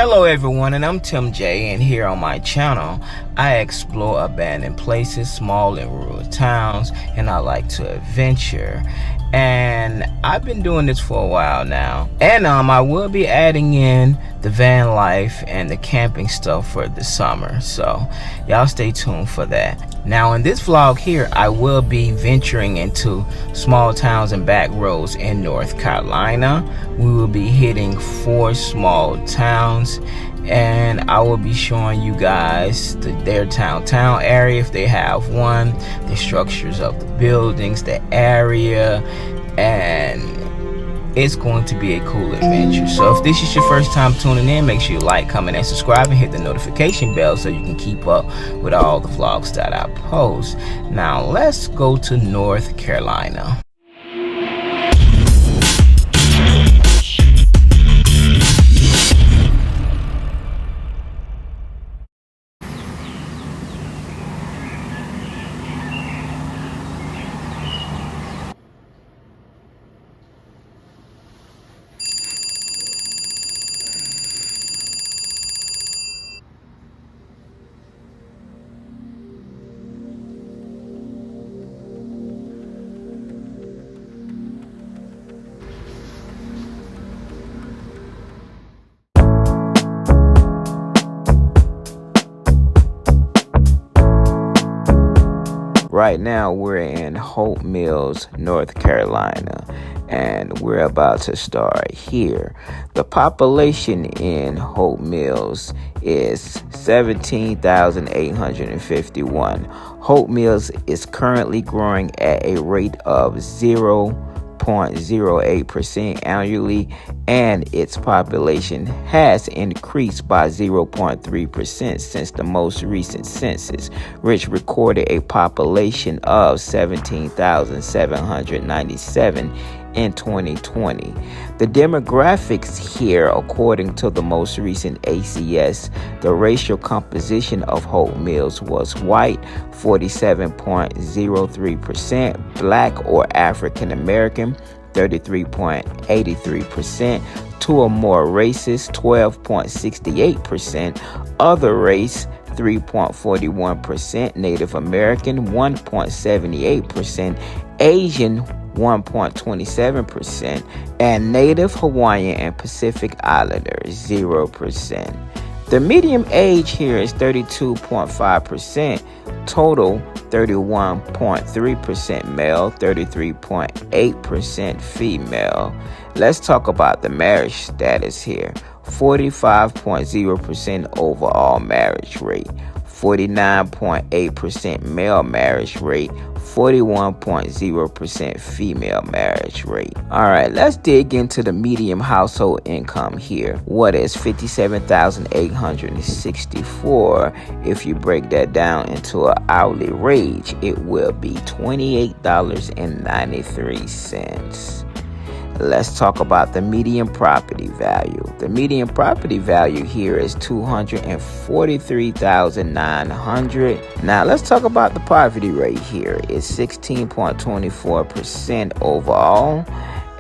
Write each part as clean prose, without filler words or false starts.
Hello everyone, and I'm Tim J, and here on my channel I explore abandoned places, small and rural towns, and I like to adventure. And I've been doing this for a while now, and I will be adding in the van life and the camping stuff for the summer, so y'all stay tuned for that. Now in this vlog here, I will be venturing into small towns and back roads in North Carolina. We will be hitting 4 small towns, and I will be showing you guys their town area if they have one, the structures of the buildings, the area, and it's going to be a cool adventure. So if this is your first time tuning in, make sure you like, comment, and subscribe, and hit the notification bell so you can keep up with all the vlogs that I post. Now let's go to North Carolina. Right now we're in Hope Mills, North Carolina, and we're about to start here. The population in Hope Mills is 17,851. Hope Mills is currently growing at a rate of 0.08% annually, and its population has increased by 0.3% since the most recent census, which recorded a population of 17,797 in 2020. The demographics here, according to the most recent ACS, the racial composition of Hope Mills was white 47.03%, black or African American 33.83%, 2 or more races 12.68%, other race 3.41%, Native American 1.78%, Asian 1.27%, and Native, Hawaiian, and Pacific Islanders 0%. The median age here is 32.5%, total 31.3% male, 33.8% female. Let's talk about the marriage status here. 45.0% overall marriage rate, 49.8% male marriage rate, 41.0% female marriage rate. All right, let's dig into the median household income here. What is $57,864? If you break that down into an hourly wage, it will be $28.93. Let's talk about the median property value. The median property value here is $243,900. Now let's talk about the poverty rate here. It's 16.24% overall,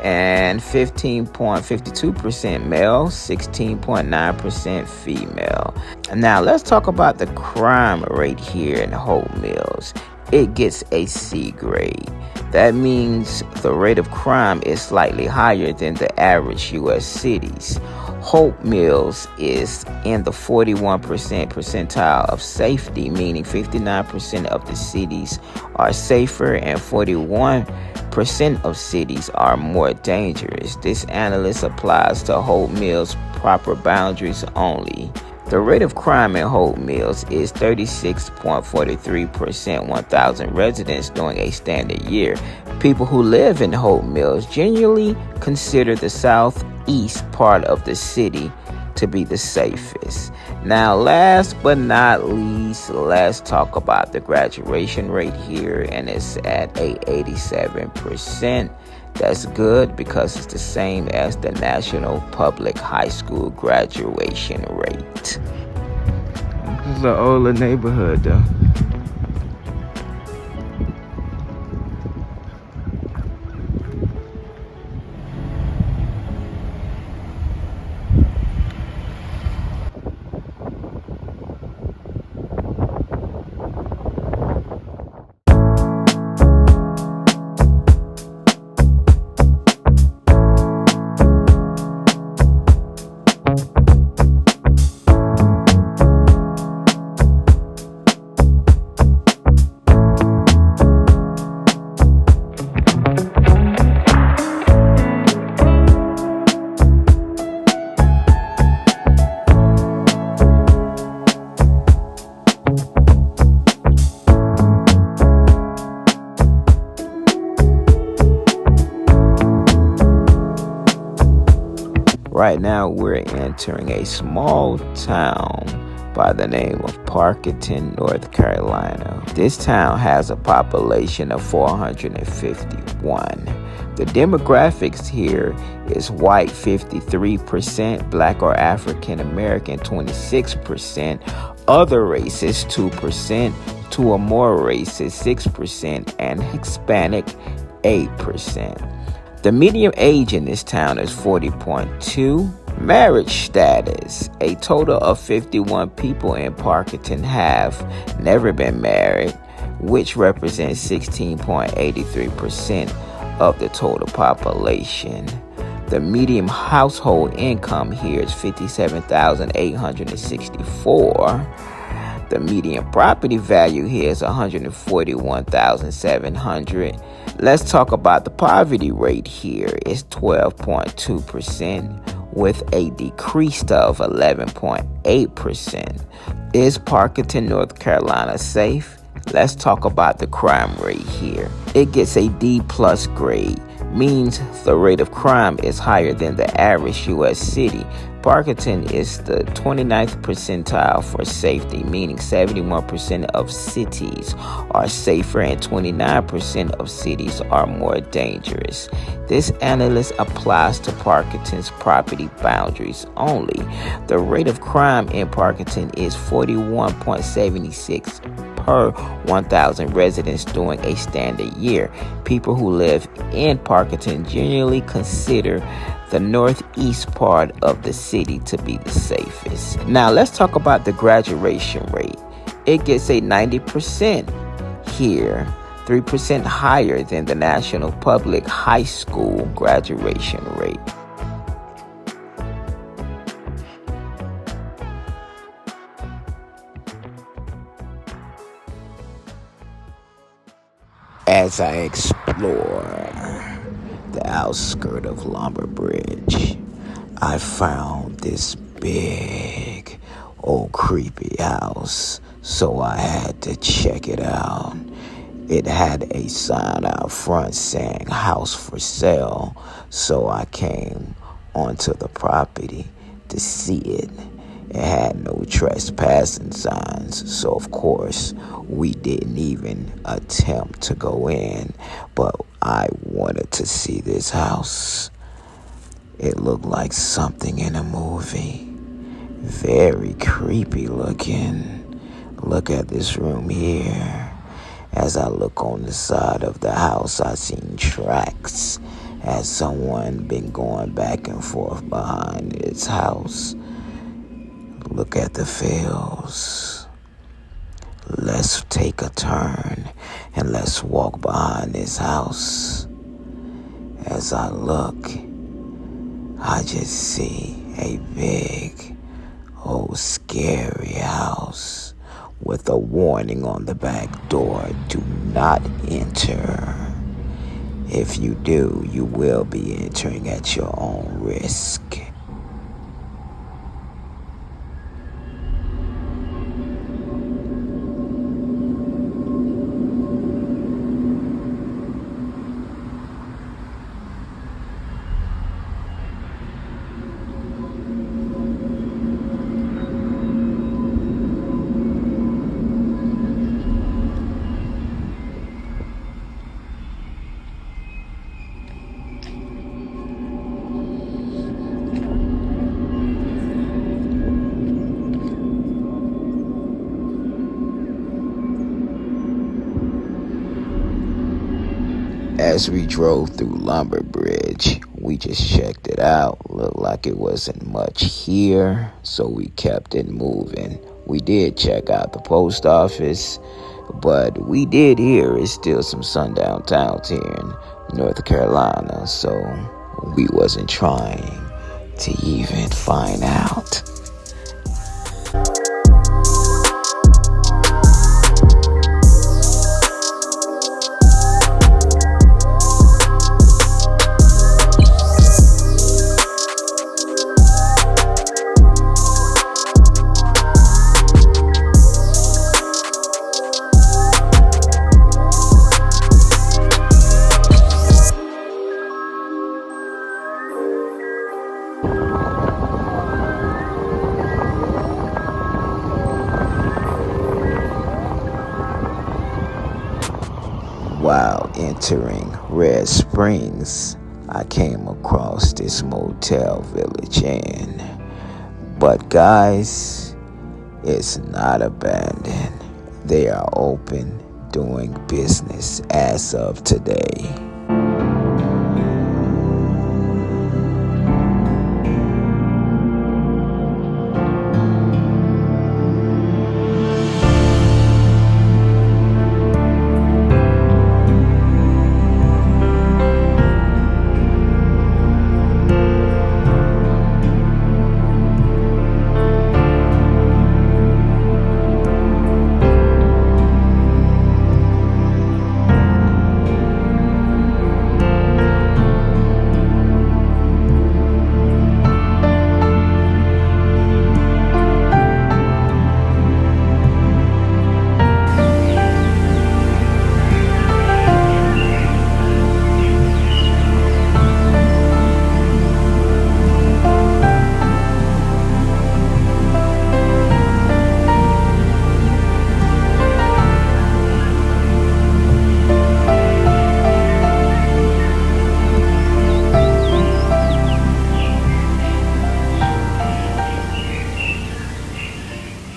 and 15.52% male, 16.9% female. Now let's talk about the crime rate here in Hope Mills. It gets a C grade. That means the rate of crime is slightly higher than the average U.S. cities. Hope Mills is in the 41% percentile of safety, meaning 59% of the cities are safer and 41% of cities are more dangerous. This analysis applies to Hope Mills proper boundaries only. The rate of crime in Hope Mills is 36.43%, 1,000 residents during a standard year. People who live in Hope Mills generally consider the southeast part of the city to be the safest. Now, last but not least, let's talk about the graduation rate here, and it's at 87%. That's good because it's the same as the national public high school graduation rate. This is an older neighborhood though. Right now, we're entering a small town by the name of Parkton, North Carolina. This town has a population of 451. The demographics here is white 53%, black or African American 26%, other races 2%, two or more races 6%, and Hispanic 8%. The median age in this town is 40.2. Marriage status. A total of 51 people in Parkton have never been married, which represents 16.83% of the total population. The median household income here is $57,864. The median property value here is $141,700. Let's talk about the poverty rate here. It's 12.2%. with a decrease of 11.8%. Is Parkton, North Carolina safe? Let's talk about the crime rate here. It gets a D+ grade, means the rate of crime is higher than the average U.S. city. Parkton is the 29th percentile for safety, meaning 71% of cities are safer and 29% of cities are more dangerous. This analysis applies to Parkton's property boundaries only. The rate of crime in Parkton is 41.76 per 1,000 residents during a standard year. People who live in Parkton generally consider the northeast part of the city to be the safest. Now let's talk about the graduation rate. It gets a 90% here, 3% higher than the national public high school graduation rate. As I explore the outskirt of Lumber Bridge, I found this big old creepy house, so I had to check it out. It had a sign out front saying house for sale, so I came onto the property to see it. It had no trespassing signs, so of course we didn't even attempt to go in, but I wanted to see this house. It looked like something in a movie. Very creepy looking. Look at this room here. As I look on the side of the house, I seen tracks. Has someone been going back and forth behind this house? Look at the fields. Let's take a turn and let's walk behind this house. As I look, I just see a big, old scary house with a warning on the back door, do not enter. If you do, you will be entering at your own risk. As we drove through Lumber Bridge, we just checked it out. Looked like it wasn't much here, so we kept it moving. We did check out the post office, but we did hear it's still some sundown towns here in North Carolina, so we wasn't trying to even find out. While entering Red Springs, I came across this Motel Village Inn. But guys, it's not abandoned. They are open, doing business as of today.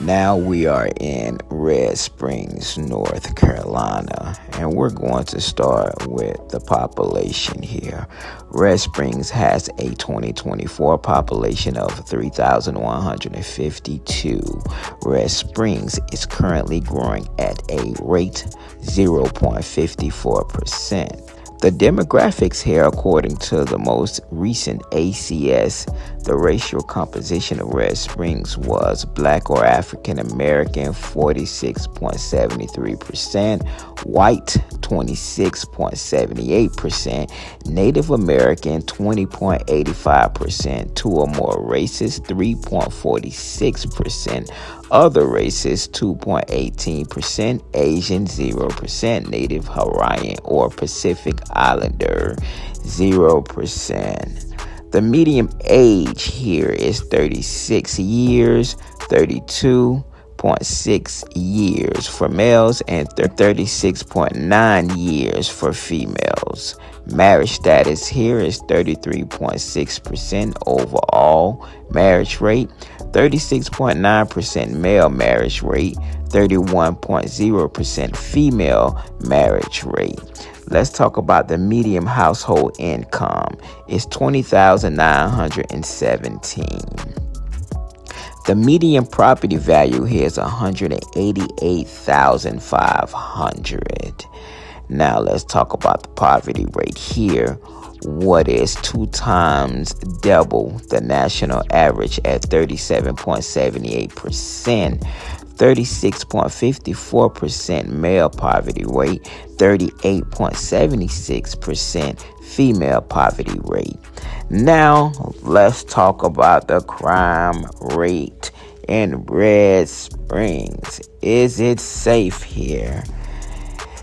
Now we are in Red Springs, North Carolina, and we're going to start with the population here. Red Springs has a 2024 population of 3,152. Red Springs is currently growing at a rate 0.54%. The demographics here, according to the most recent ACS, the racial composition of Red Springs was Black or African American 46.73%, white 26.78%, Native American 20.85%, two or more races 3.46%, other races 2.18%, Asian 0%, Native Hawaiian or Pacific Islander 0%. The median age here is 36 years, 32.6 years for males, and 36.9 years for females. Marriage status here is 33.6% overall marriage rate, 36.9% male marriage rate, 31.0% female marriage rate. Let's talk about the median household income. It's $20,917. The median property value here is $188,500. Now let's talk about the poverty rate here. What is 2 times double the national average at 37.78%. 36.54% male poverty rate, 38.76% female poverty rate. Now, let's talk about the crime rate in Red Springs. Is it safe here?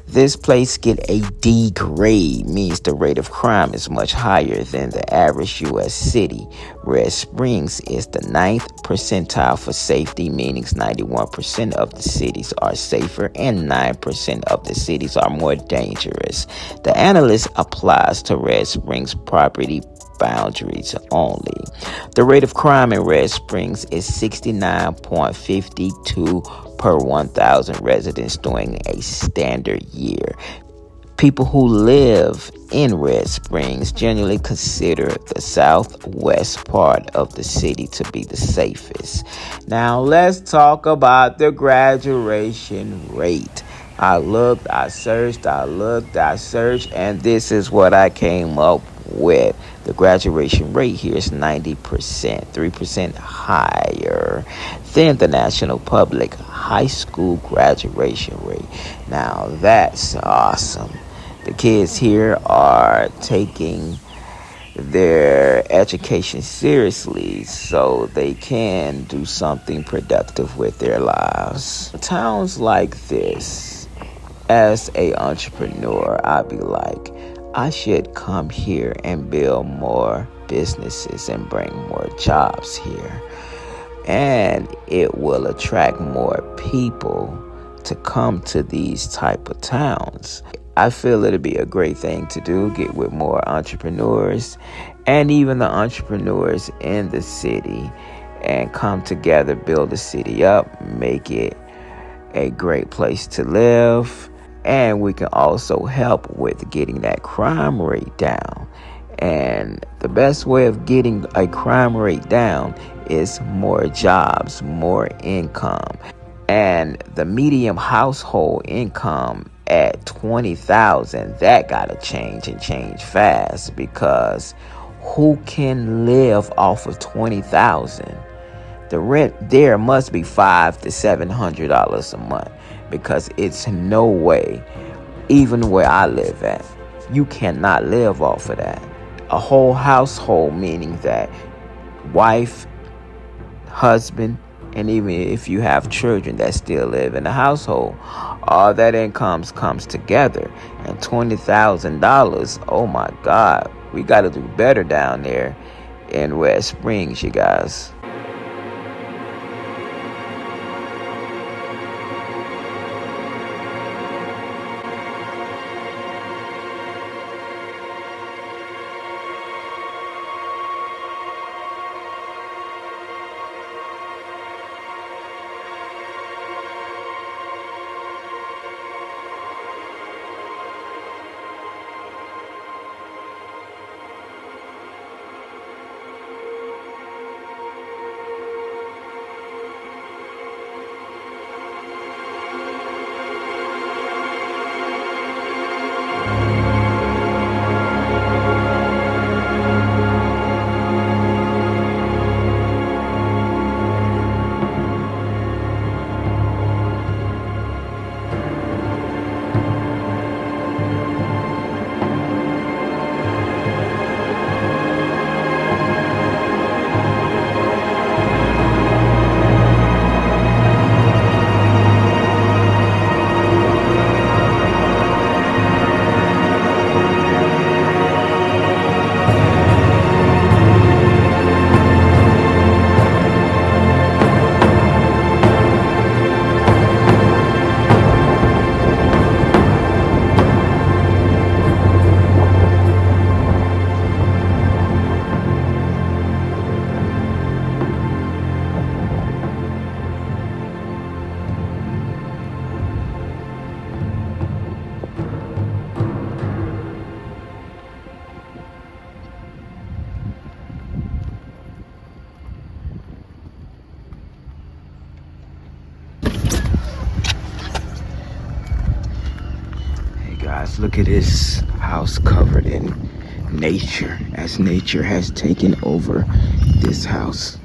This place get a D grade, means the rate of crime is much higher than the average U.S. city. Red Springs is the 9th percentile for safety, meaning 91% of the cities are safer and 9% of the cities are more dangerous. The analyst applies to Red Springs property boundaries only. The rate of crime in Red Springs is 69.52 per 1,000 residents during a standard year. People who live in Red Springs generally consider the southwest part of the city to be the safest. Now let's talk about the graduation rate. I looked, I searched, and this is what I came up with. The graduation rate here is 90%, 3% higher than the national public high school graduation rate. Now that's awesome. The kids here are taking their education seriously so they can do something productive with their lives. Towns like this, as a entrepreneur, I'd be like, I should come here and build more businesses and bring more jobs here. And it will attract more people to come to these type of towns. I feel it'd be a great thing to do, get with more entrepreneurs and even the entrepreneurs in the city and come together, build the city up, make it a great place to live. And we can also help with getting that crime rate down. And the best way of getting a crime rate down is more jobs, more income. And the medium household income at 20,000, that gotta change and change fast, because who can live off of 20,000? The rent there must be $500 to $700 a month, because it's no way, even where I live at, you cannot live off of that. A whole household, meaning that wife, husband, and even if you have children that still live in the household, all that income comes together. And $20,000, oh my God, we got to do better down there in West Springs, you guys. Guys, look at this house covered in nature, as nature has taken over this house.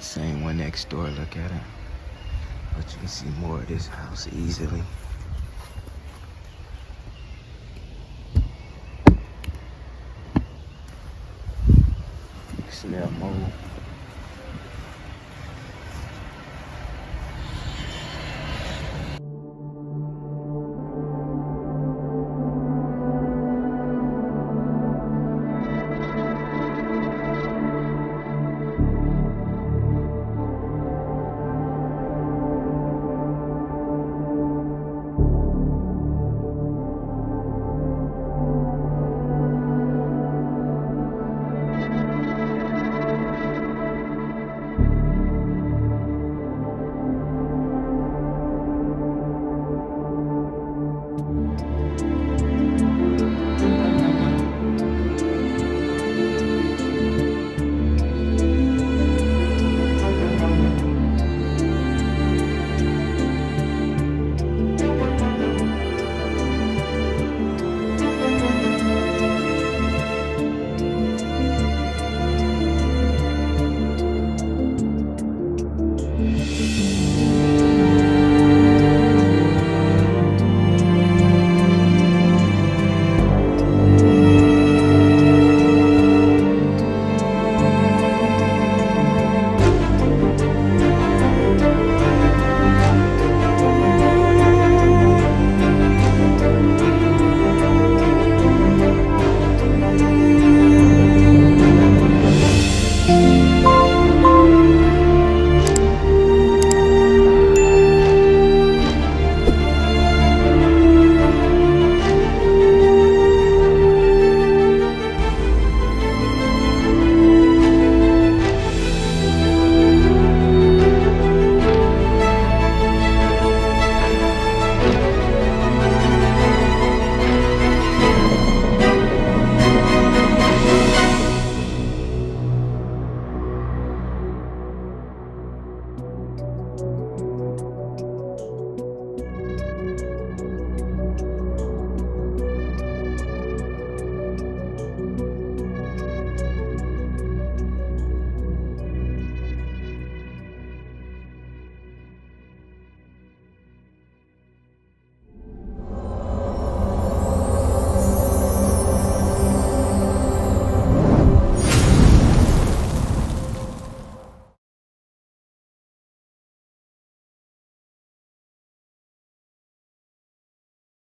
Same one next door, look at it. But you can see more of this house easily.